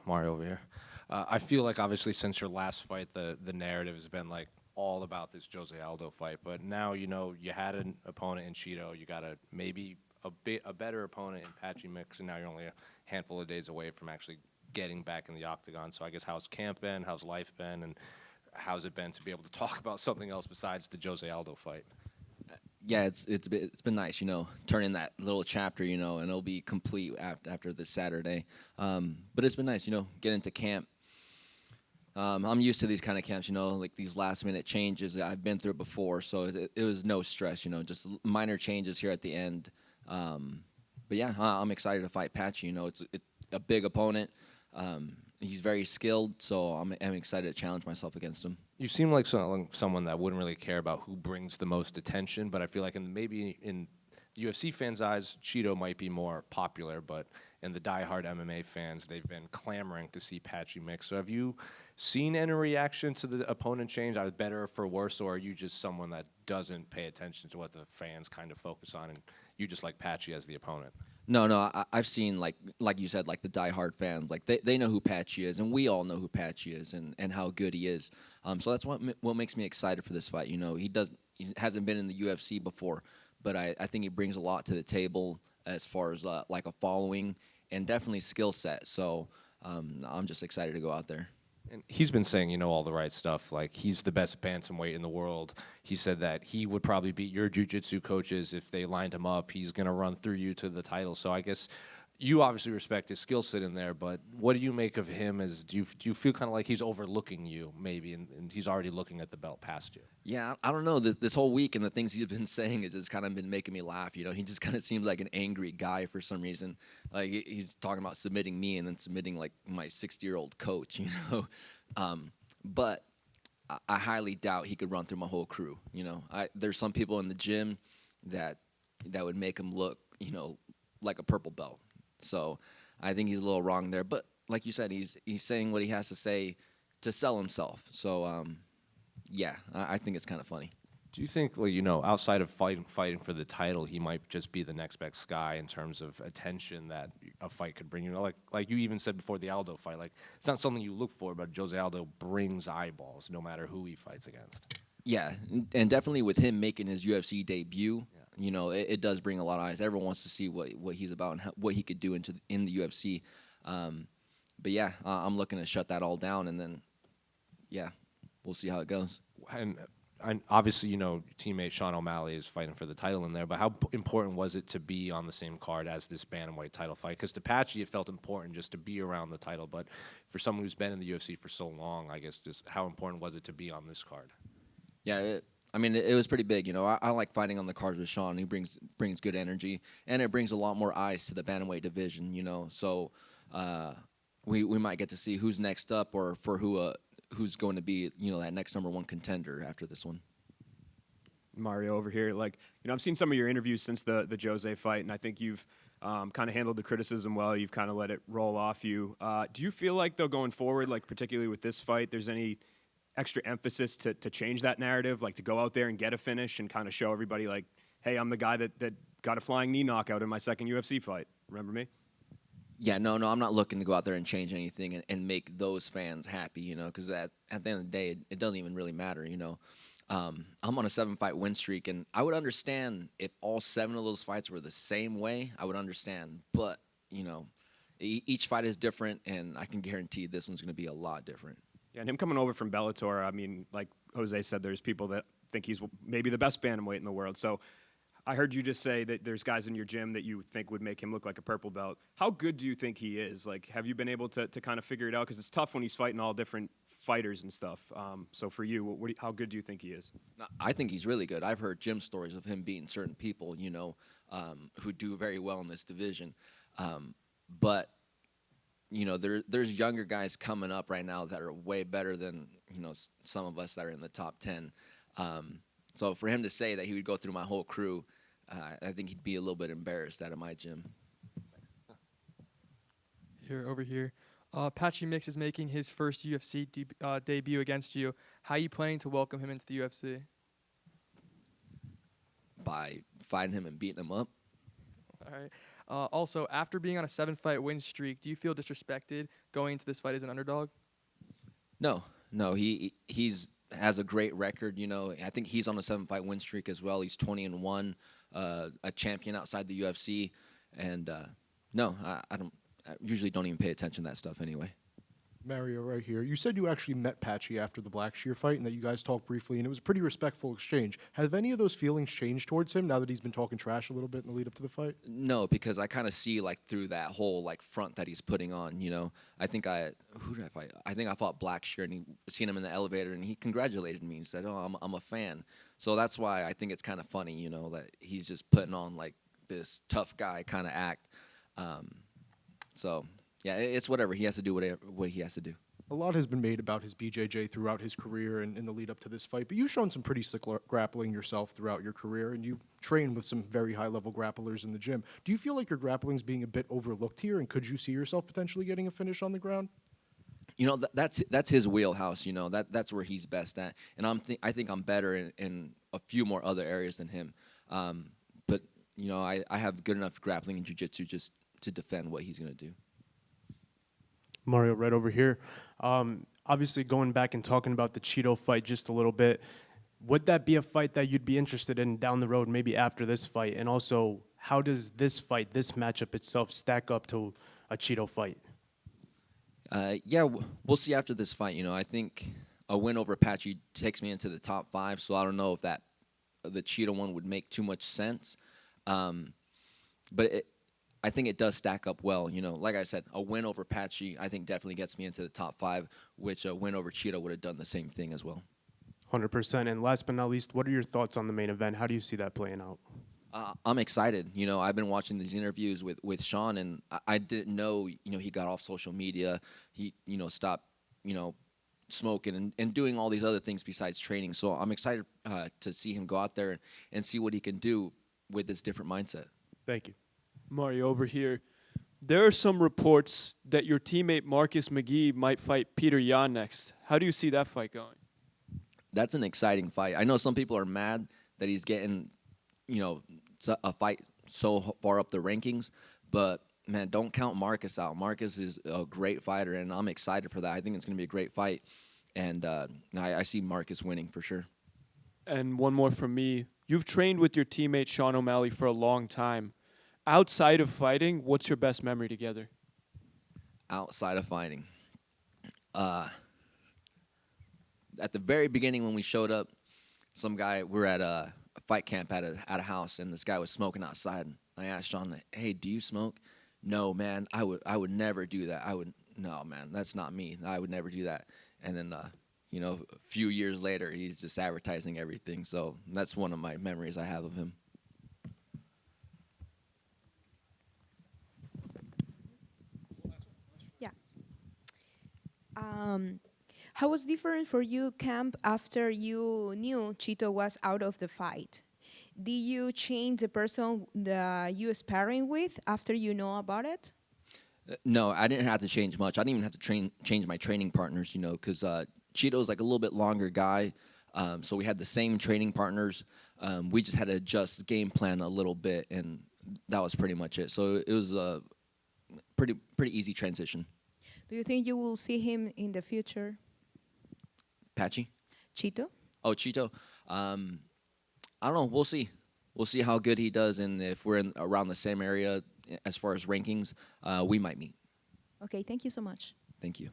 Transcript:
Mario over here. I feel like obviously since your last fight, the narrative has been like all about this Jose Aldo fight. But now you had an opponent in Cheeto. You got maybe a better opponent in Patchy Mix, and now you're only a handful of days away from actually getting back in the octagon. So I guess how's camp been? How's life been? And how's it been to be able to talk about something else besides the Jose Aldo fight? Yeah, it's been nice, turning that little chapter, and it'll be complete after this Saturday. But it's been nice, getting to camp. I'm used to these kind of camps, like these last minute changes. I've been through it before, so it was no stress, just minor changes here at the end. But yeah, I'm excited to fight Patchy. It's a big opponent. He's very skilled, so I'm excited to challenge myself against him. You seem like someone that wouldn't really care about who brings the most attention, but I feel like maybe in the UFC fans' eyes, Cheeto might be more popular, but in the diehard MMA fans, they've been clamoring to see Patchy Mix. So have you seen any reaction to the opponent change, either better or for worse, or are you just someone that doesn't pay attention to what the fans kind of focus on, and you just like Patchy as the opponent? No, I've seen, like you said, like the diehard fans, like they know who Patchy is, and we all know who Patchy is and how good he is. So that's what makes me excited for this fight. He hasn't been in the UFC before, but I think he brings a lot to the table as far as like a following and definitely skill set. So I'm just excited to go out there. And he's been saying, all the right stuff. Like, he's the best bantamweight in the world. He said that he would probably beat your jiu-jitsu coaches if they lined him up. He's going to run through you to the title. So I guess you obviously respect his skill set in there, but what do you make of him? Do you feel kind of like he's overlooking you, maybe, and he's already looking at the belt past you? Yeah, I don't know. This whole week and the things he's been saying has just kind of been making me laugh. He just kind of seems like an angry guy for some reason. Like, he's talking about submitting me and then submitting, like, my 60-year-old coach, But I highly doubt he could run through my whole crew. There's some people in the gym that would make him look, like a purple belt. So I think he's a little wrong there. But like you said, he's saying what he has to say to sell himself. So yeah, I think it's kind of funny. Do you think, outside of fighting for the title, he might just be the next best guy in terms of attention that a fight could bring? Like you even said before the Aldo fight, like, it's not something you look for, but Jose Aldo brings eyeballs no matter who he fights against. Yeah, and definitely with him making his UFC debut, it does bring a lot of eyes. Everyone wants to see what he's about and what he could do in the UFC. But yeah, I'm looking to shut that all down, and then, yeah, we'll see how it goes. And obviously, teammate Sean O'Malley is fighting for the title in there, but how important was it to be on the same card as this bantamweight title fight? Because to Patchy, it felt important just to be around the title, but for someone who's been in the UFC for so long, I guess just how important was it to be on this card? Yeah, it was pretty big. I like fighting on the cards with Sean. He brings good energy, and it brings a lot more eyes to the bantamweight division. So we might get to see who's next up or for who's going to be, that next number one contender after this one. Mario over here. I've seen some of your interviews since the Jose fight, and I think you've kind of handled the criticism well. You've kind of let it roll off you. Do you feel like, though, going forward, like particularly with this fight, there's any extra emphasis to change that narrative, like to go out there and get a finish and kind of show everybody, like, hey, I'm the guy that got a flying knee knockout in my second UFC fight. Remember me? Yeah, no, I'm not looking to go out there and change anything and make those fans happy, because at the end of the day, it doesn't even really matter, I'm on a 7-fight win streak, and I would understand if all 7 of those fights were the same way. I would understand, but, each fight is different, and I can guarantee this one's going to be a lot different. Yeah, and him coming over from Bellator, I mean, like Jose said, there's people that think he's maybe the best bantamweight in the world. So I heard you just say that there's guys in your gym that you think would make him look like a purple belt. How good do you think he is? Like, have you been able to kind of figure it out? Because it's tough when he's fighting all different fighters and stuff. So for you, how good do you think he is? I think he's really good. I've heard gym stories of him beating certain people, who do very well in this division. But there's younger guys coming up right now that are way better than, some of us that are in the top 10. So for him to say that he would go through my whole crew, I think he'd be a little bit embarrassed out of my gym. Over here. Patchy Mix is making his first UFC debut against you. How are you planning to welcome him into the UFC? By fighting him and beating him up. All right. Also, after being on a 7-fight win streak, do you feel disrespected going into this fight as an underdog? No, he's has a great record. I think he's on a 7-fight win streak as well. He's 20-1, a champion outside the UFC, and no, I don't. I usually don't even pay attention to that stuff anyway. Mario, right here. You said you actually met Patchy after the Blackshear fight and that you guys talked briefly, and it was a pretty respectful exchange. Have any of those feelings changed towards him now that he's been talking trash a little bit in the lead up to the fight? No, because I kind of see like through that whole like front that he's putting on. I think who did I fight? I think I fought Blackshear, and he seen him in the elevator, and he congratulated me and said, "Oh, I'm a fan." So that's why I think it's kind of funny, that he's just putting on like this tough guy kind of act. So yeah, it's whatever. He has to do what he has to do. A lot has been made about his BJJ throughout his career and in the lead up to this fight, but you've shown some pretty sick grappling yourself throughout your career, and you train with some very high-level grapplers in the gym. Do you feel like your grappling's being a bit overlooked here, and could you see yourself potentially getting a finish on the ground? That's his wheelhouse. That's where he's best at, and I think I'm better in a few more other areas than him. But I have good enough grappling and jiu-jitsu just to defend what he's going to do. Mario, right over here. Obviously, going back and talking about the Cheeto fight just a little bit, would that be a fight that you'd be interested in down the road, maybe after this fight? And also, how does this fight, this matchup itself, stack up to a Cheeto fight? Yeah, we'll see after this fight. I think a win over Patchy takes me into the top 5, so I don't know if the Cheeto one would make too much sense. But I think it does stack up well. Like I said, a win over Patchy, I think definitely gets me into the top 5, which a win over Cheeto would have done the same thing as well. 100%. And last but not least, what are your thoughts on the main event? How do you see that playing out? I'm excited. I've been watching these interviews with Sean, and I didn't know, he got off social media. He, stopped, smoking and doing all these other things besides training. So I'm excited to see him go out there and see what he can do with this different mindset. Thank you. Mario, over here. There are some reports that your teammate Marcus McGee might fight Peter Yan next. How do you see that fight going? That's an exciting fight. I know some people are mad that he's getting, a fight so far up the rankings, but man, don't count Marcus out. Marcus is a great fighter, and I'm excited for that. I think it's going to be a great fight, and I see Marcus winning for sure. And one more from me. You've trained with your teammate Sean O'Malley for a long time. Outside of fighting, what's your best memory together? Outside of fighting. At the very beginning when we showed up, we're at a fight camp at a house, and this guy was smoking outside. And I asked Sean, "Hey, do you smoke?" "No, man, I would never do that. No, man, that's not me. I would never do that." And then, a few years later, he's just advertising everything. So that's one of my memories I have of him. How was different for you, camp, after you knew Cheeto was out of the fight? Did you change the person that you sparring with after you know about it? No, I didn't have to change much. I didn't even have to change my training partners, because Cheeto's like a little bit longer guy, so we had the same training partners. We just had to adjust game plan a little bit, and that was pretty much it. So it was a pretty easy transition. Do you think you will see him in the future? Patchy? Cheeto? Oh, Cheeto. I don't know. We'll see. We'll see how good he does, and if we're around the same area as far as rankings, we might meet. Okay, thank you so much. Thank you.